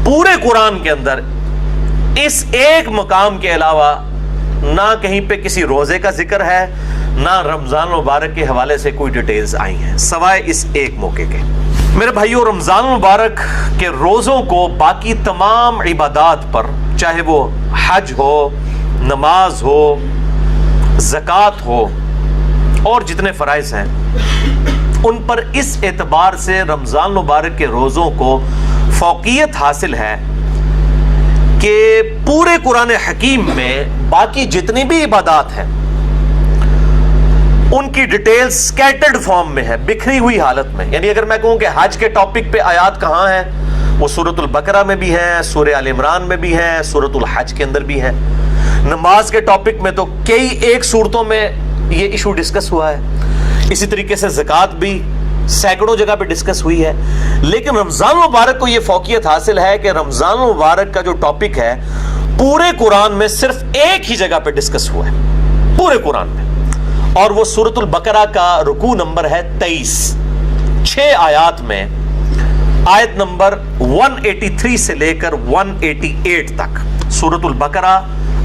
پورے قرآن کے اندر اس ایک مقام کے علاوہ نہ کہیں پہ کسی روزے کا ذکر ہے، نہ رمضان مبارک کے حوالے سے کوئی ڈیٹیلز آئی ہیں سوائے اس ایک موقع کے۔ میرے بھائیو، رمضان مبارک کے روزوں کو باقی تمام عبادات پر، چاہے وہ حج ہو، نماز ہو، زکوٰۃ ہو اور جتنے فرائض ہیں، ان پر اس اعتبار سے رمضان مبارک کے روزوں کو فوقیت حاصل ہے کہ پورے قرآن حکیم میں باقی جتنی بھی عبادات ہیں ان کی ڈیٹیل سکیٹرڈ فارم میں ہے، بکھری ہوئی حالت میں۔ یعنی اگر میں کہوں کہ حج کے ٹاپک پہ آیات کہاں ہیں، وہ سورۃ البقرہ میں بھی ہیں، سورہ آل عمران میں بھی ہیں، سورۃ الحج کے اندر بھی ہیں۔ نماز کے ٹاپک میں تو کئی ایک صورتوں میں یہ ایشو ڈسکس ہوا ہے، اسی طریقے سے زکوٰۃ بھی سینکڑوں جگہ پہ ڈسکس ہوئی ہے۔ لیکن رمضان مبارک کو یہ فوقیت حاصل ہے کہ رمضان مبارک کا جو ٹاپک ہے پورے قرآن میں صرف ایک ہی جگہ پہ ڈسکس ہوا ہے، پورے قرآن میں، اور وہ سورۃ البقرہ کا رکوع نمبر ہے 23، 6 آیات میں، آیت نمبر 183 سے لے کر 188 تک۔ سورۃ البقرہ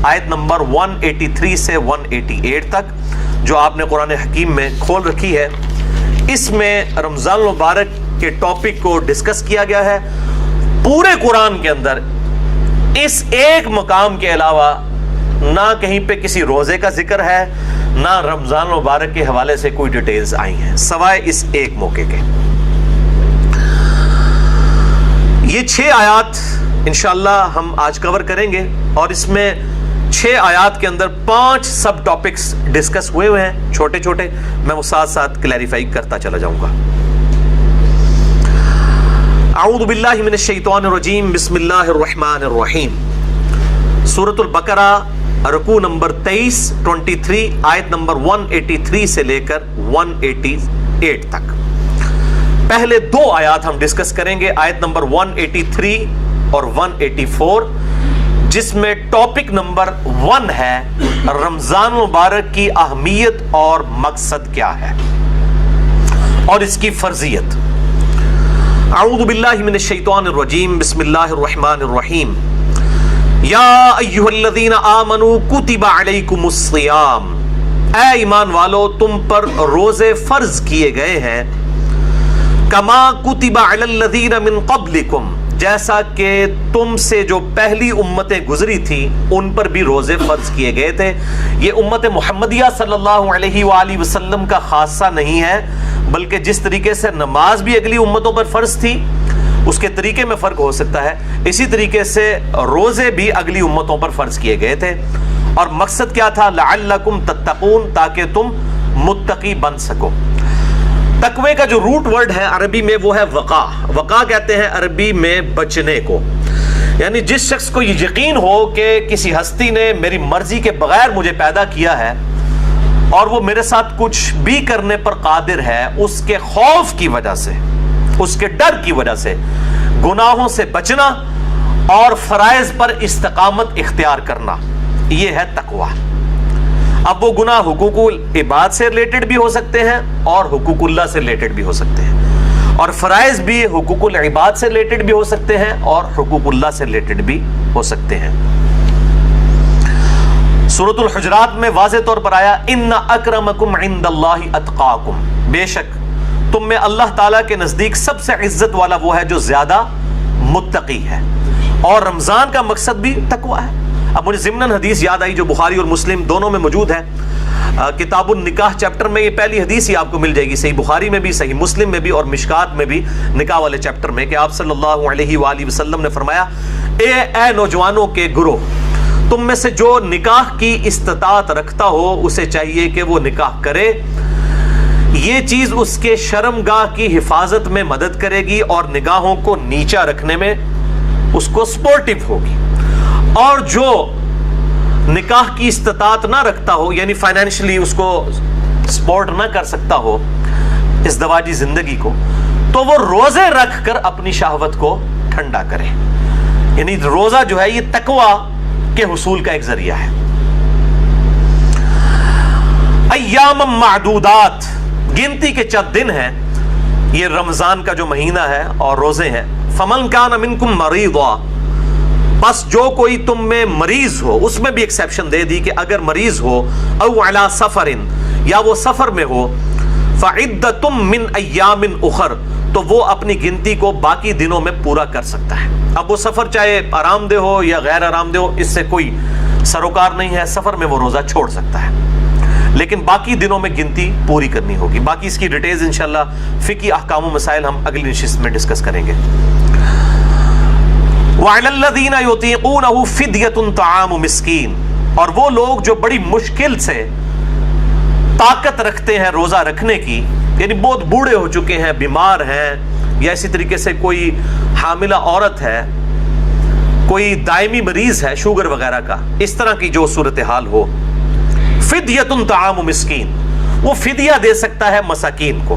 آیت نمبر 183 سے 188 تک جو آپ نے قرآن حکیم میں کھول رکھی ہے، اس میں رمضان مبارک کے ٹاپک کو ڈسکس کیا گیا ہے۔ پورے قرآن کے اندر اس ایک مقام کے علاوہ نہ کہیں پہ کسی روزے کا ذکر ہے، نہ رمضان مبارک کے حوالے سے کوئی ڈیٹیلز آئی ہیں سوائے اس ایک موقع کے۔ یہ 6 آیات انشاءاللہ ہم آج کور کریں گے، اور اس میں 6 آیات کے اندر 5 سب ٹاپکس ڈسکس ہوئے ہیں چھوٹے چھوٹے، میں وہ ساتھ ساتھ کلیریفائی کرتا چلا جاؤں گا۔ اعوذ باللہ من الشیطان الرجیم، بسم اللہ الرحمن الرحیم۔ سورۃ البقرہ رکوع نمبر 23 آیت نمبر 183 سے لے کر 188 تک۔ پہلے 2 آیات ہم ڈسکس کریں گے، آیت نمبر 183 اور 184، جس میں ٹاپک نمبر 1 ہے رمضان مبارک کی اہمیت اور مقصد کیا ہے اور اس کی فرضیت۔ اعوذ باللہ من الشیطان الرجیم، بسم اللہ الرحمن الرحیم۔ یا ایھا الذین آمنوا کتب علیکم الصیام، اے ایمان والو تم پر روزے فرض کیے گئے ہیں، کما کتب علی الذین من قبلکم، جیسا کہ تم سے جو پہلی امتیں گزری تھی ان پر بھی روزے فرض کیے گئے تھے۔ یہ امت محمدیہ صلی اللہ علیہ وآلہ وسلم کا خاصہ نہیں ہے، بلکہ جس طریقے سے نماز بھی اگلی امتوں پر فرض تھی، اس کے طریقے میں فرق ہو سکتا ہے، اسی طریقے سے روزے بھی اگلی امتوں پر فرض کیے گئے تھے۔ اور مقصد کیا تھا؟ لعلکم تتقون، تاکہ تم متقی بن سکو۔ تقوی کا جو روٹ ورڈ ہے عربی میں وہ ہے وقا۔ وقا کہتے ہیں عربی میں بچنے کو، یعنی جس شخص کو یہ یقین ہو کہ کسی ہستی نے میری مرضی کے بغیر مجھے پیدا کیا ہے اور وہ میرے ساتھ کچھ بھی کرنے پر قادر ہے، اس کے خوف کی وجہ سے، اس کے ڈر کی وجہ سے گناہوں سے بچنا اور فرائض پر استقامت اختیار کرنا، یہ ہے تقوی۔ اب وہ گناہ حقوق العباد سے ریلیٹڈ بھی ہو سکتے ہیں اور حقوق اللہ سے ریلیٹڈ بھی ہو سکتے ہیں، اور فرائض بھی حقوق العباد سے ریلیٹڈ بھی ہو سکتے ہیں اور حقوق اللہ سے ریلیٹڈ بھی ہو سکتے ہیں۔ سورۃ الحجرات میں واضح طور پر آیا، ان اکرمکم عند اللہ اتقاکم، بے شک تم میں اللہ تعالیٰ کے نزدیک سب سے عزت والا وہ ہے جو زیادہ متقی ہے، اور رمضان کا مقصد بھی تقوی ہے۔ اب مجھے ضمناً حدیث یاد آئی جو بخاری اور مسلم دونوں میں موجود ہے، کتاب النکاح چیپٹر میں یہ پہلی حدیث ہی آپ کو مل جائے گی، صحیح بخاری میں بھی، صحیح مسلم میں بھی اور مشکات میں بھی، نکاح والے چیپٹر میں، کہ آپ صلی اللہ علیہ وآلہ وسلم نے فرمایا، اے نوجوانوں کے گروہ، تم میں سے جو نکاح کی استطاعت رکھتا ہو اسے چاہیے کہ وہ نکاح کرے، یہ چیز اس کے شرمگاہ کی حفاظت میں مدد کرے گی اور نگاہوں کو نیچا رکھنے میں اس کو سپورٹیو ہوگی۔ اور جو نکاح کی استطاعت نہ رکھتا ہو، یعنی فائنینشلی اس کو سپورٹ نہ کر سکتا ہو ازدواجی زندگی کو، تو وہ روزے رکھ کر اپنی شہوت کو ٹھنڈا کرے۔ یعنی روزہ جو ہے یہ تقوی کے حصول کا ایک ذریعہ ہے۔ ایام معدودات، گنتی کے چند دن ہیں، یہ رمضان کا جو مہینہ ہے اور روزے ہیں۔ فمن کان منکم مریضا، بس جو کوئی تم میں مریض ہو، اس میں بھی ایکسیپشن دے دی کہ اگر مریض ہو، او علی سفر، یا وہ سفر میں ہو، فعدۃ من ایام اخر، تو وہ اپنی گنتی کو باقی دنوں میں پورا کر سکتا ہے۔ اب وہ سفر چاہے آرام دہ ہو یا غیر آرام دہ ہو، اس سے کوئی سروکار نہیں ہے، سفر میں وہ روزہ چھوڑ سکتا ہے، لیکن باقی دنوں میں گنتی پوری کرنی ہوگی۔ باقی اس کی ڈیٹیلز انشاءاللہ فقہی احکام و مسائل ہم اگلی نشست میں ڈسکس کریں گے۔ وَعَلَى الَّذِينَ يُطِيقُونَهُ فِدْيَةٌ طَعَامُ مِسْكِينٍ، اور وہ لوگ جو بڑی مشکل سے طاقت رکھتے ہیں روزہ رکھنے کی، یعنی بہت بوڑھے ہو چکے ہیں، بیمار ہیں، یا اسی طریقے سے کوئی حاملہ عورت ہے، کوئی دائمی مریض ہے شوگر وغیرہ کا، اس طرح کی جو صورتحال ہو، فدیۃ طعام مسکین، وہ فدیہ دے سکتا ہے مساکین کو۔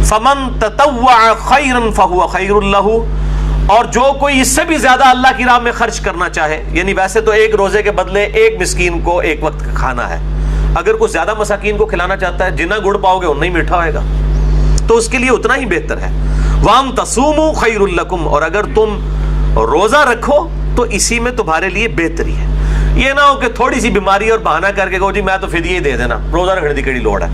فمن تطوع خیرا فہو خیر لہ، اور جو کوئی اس سے بھی زیادہ اللہ کی راہ میں خرچ کرنا چاہے، یعنی ویسے تو ایک روزے کے بدلے ایک مسکین کو ایک وقت کا کھانا ہے، اگر کوئی زیادہ مساکین کو کھلانا چاہتا ہے، جتنا گڑ پاؤ گے اتنا ہی میٹھا ہوئے گا، تو اس کے لیے اتنا ہی بہتر ہے۔ وَأَن تَصُومُوا خَيْرٌ لَكُمْ، اور اگر تم روزہ رکھو تو اسی میں تمہارے لیے بہتری ہے۔ یہ نہ ہو کہ تھوڑی سی بیماری اور بہانہ کر کے کہو جی میں تو فدیہ ہی دے دینا، روزہ رکھنے کی کیڑی لوڑ ہے۔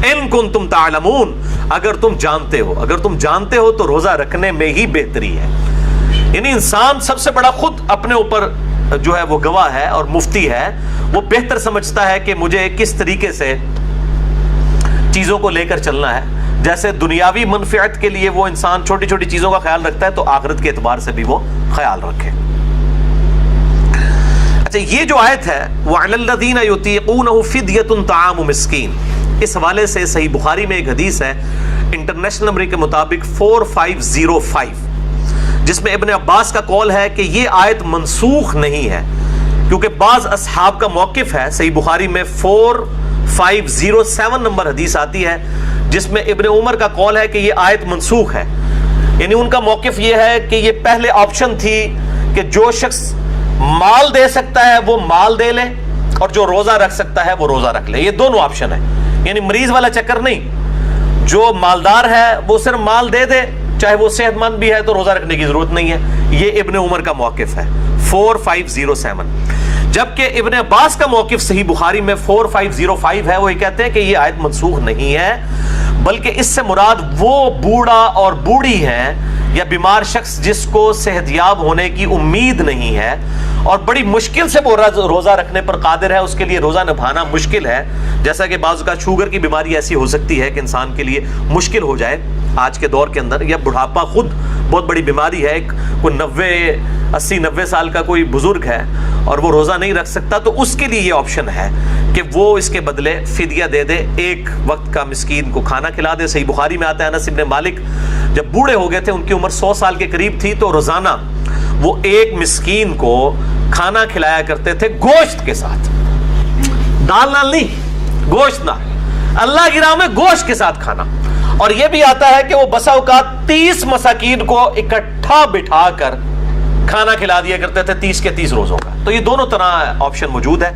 ان کنتم تعلمون، اگر تم جانتے ہو، اگر تم جانتے ہو تو روزہ رکھنے میں ہی بہتری ہے۔ یعنی انسان سب سے بڑا خود اپنے اوپر جو ہے وہ گواہ ہے اور مفتی ہے، وہ بہتر سمجھتا ہے کہ مجھے کس طریقے سے چیزوں کو لے کر چلنا ہے۔ جیسے دنیاوی منفعت کے لیے وہ انسان چھوٹی چھوٹی چیزوں کا خیال رکھتا ہے، تو آخرت کے اعتبار سے بھی وہ خیال رکھے۔ اچھا، یہ جو آیت ہے وَعَلَى الَّذِينَ يُطِيقُونَهُ فِدْيَةٌ طَعَامُ مِسْكِينٍ، اس حوالے سے صحیح بخاری میں ایک حدیث ہے انٹرنیشنل نمبر کے مطابق 4505، جس میں ابن عباس کا قول ہے کہ یہ آیت منسوخ نہیں ہے، کیونکہ بعض اصحاب کا موقف ہے۔ صحیح بخاری میں 4507 نمبر حدیث آتی ہے جس میں ابن عمر کا قول ہے کہ یہ آیت منسوخ ہے، یعنی ان کا موقف یہ ہے کہ یہ پہلے آپشن تھی کہ جو شخص مال دے سکتا ہے وہ مال دے لے، اور جو روزہ رکھ سکتا ہے وہ روزہ رکھ لے، یہ دونوں آپشن ہے، یعنی مریض والا چکر نہیں، جو مالدار ہے وہ صرف مال دے دے، چاہے وہ صحت مند بھی ہے تو روزہ رکھنے کی ضرورت نہیں ہے۔ یہ ابن عمر کا موقف ہے 4507، جبکہ ابن عباس کا موقف صحیح بخاری میں 4505 ہے، وہ یہ کہتے ہیں کہ یہ آیت منسوخ نہیں ہے، بلکہ اس سے مراد وہ بوڑھا اور بوڑھی ہیں یا بیمار شخص جس کو صحت یاب ہونے کی امید نہیں ہے اور بڑی مشکل سے وہ روزہ رکھنے پر قادر ہے، اس کے لیے روزہ نبھانا مشکل ہے، جیسا کہ بعض کا شوگر کی بیماری ایسی ہو سکتی ہے کہ انسان کے لیے مشکل ہو جائے آج کے دور کے اندر، یا بڑھاپا خود بہت بڑی بیماری ہے، کوئی 80-90 سال کا کوئی بزرگ ہے اور وہ روزہ نہیں رکھ سکتا، تو اس کے لیے یہ آپشن ہے کہ وہ اس کے بدلے فدیہ دے دے، ایک وقت کا مسکین کو کھانا کھلا دے۔ صحیح بخاری میں آتا ہے انس بن مالک جب بوڑھے ہو گئے تھے، ان کی عمر 100 سال کے قریب تھی، تو روزانہ وہ ایک مسکین کو کھانا کھلایا کرتے تھے گوشت کے ساتھ، دال نال نہیں، گوشت نال، اللہ کی راہ میں گوشت کے ساتھ کھانا۔ اور یہ بھی آتا ہے کہ وہ بسا اوقات 30 مساکین کو اکٹھا بٹھا کر کھانا کھلا دیا کرتے تھے 30 کے 30 روزوں کا۔ تو یہ دونوں طرح آپشن موجود ہے۔